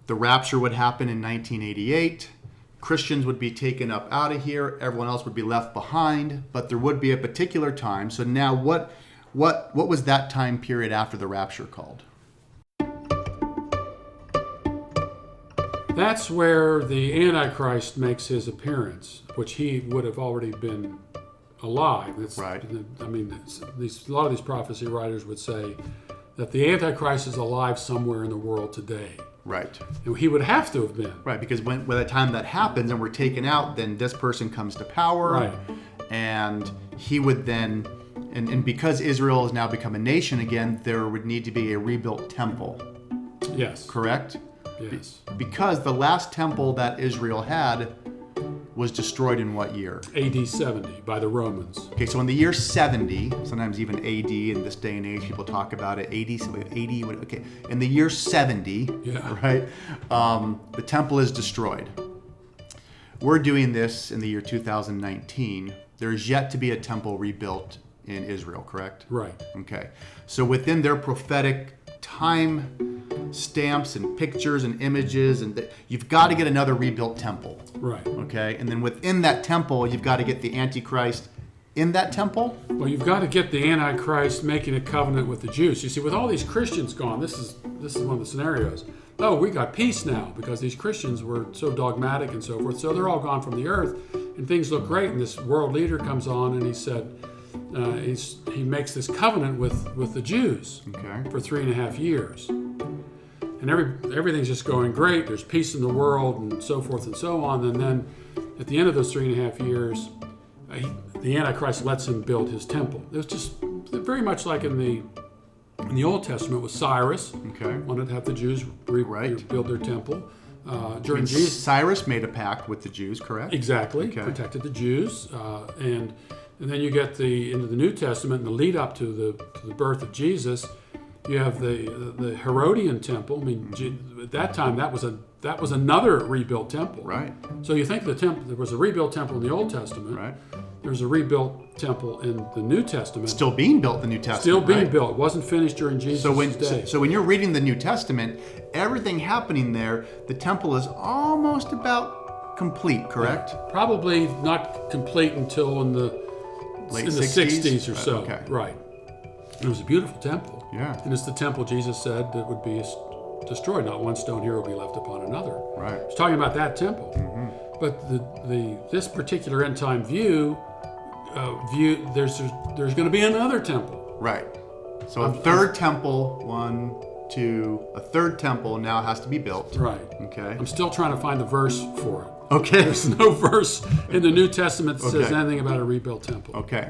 The rapture would happen in 1988. Christians would be taken up out of here. Everyone else would be left behind. But there would be a particular time. So now what was that time period after the rapture called? That's where the Antichrist makes his appearance, which he would have already been alive. Right. I mean, a lot of these prophecy writers would say that the Antichrist is alive somewhere in the world today. Right. And he would have to have been. Right, because by the time that happens and we're taken out, then this person comes to power. Right. And he would then, and because Israel has now become a nation again, there would need to be a rebuilt temple. Yes. Correct? Yes. Because the last temple that Israel had was destroyed in what year? AD 70 by the Romans. Okay, so in the year 70, sometimes even AD in this day and age, people talk about it, okay, in the year 70, Yeah. right, the temple is destroyed. We're doing this in the year 2019. There's yet to be a temple rebuilt in Israel, correct? Right. Okay, so within their prophetic time stamps and pictures and images, and you've got to get another rebuilt temple. Right. Okay, and then within that temple, you've got to get the Antichrist in that temple. Well, you've got to get the Antichrist making a covenant with the Jews. You see, with all these Christians gone, this is one of the scenarios. Oh, we got peace now because these Christians were so dogmatic and so forth. So they're all gone from the earth, and things look great. And this world leader comes on, and he said he makes this covenant with the Jews for 3.5 years. And everything's just going great. There's peace in the world and so forth and so on. And then at the end of those 3.5 years, the Antichrist lets him build his temple. It was just very much like in the Old Testament with Cyrus. Okay. Wanted to have the Jews rebuild their temple. During Jesus, Cyrus made a pact with the Jews, correct? Exactly. Okay. Protected the Jews. And then you get into the New Testament and the lead up to the birth of Jesus. You have the Herodian temple. I mean, at that time, that was another rebuilt temple. Right. So you think there was a rebuilt temple in the Old Testament. Right. There's a rebuilt temple in the New Testament. Still being built in the New Testament. Still being right? built. It wasn't finished during Jesus' day. So when you're reading the New Testament, everything happening there, the temple is almost about complete, correct? Probably not complete until in the Late 60s or so. Okay. Right. It was a beautiful temple. Yeah. And it's the temple Jesus said that would be destroyed. Not one stone here will be left upon another. Right. He's talking about that temple. Mm-hmm. But this particular end time view, there's going to be another temple. Right. So a third temple now has to be built. Right. Okay. I'm still trying to find the verse for it. Okay. There's no verse in the New Testament that says anything about a rebuilt temple. Okay.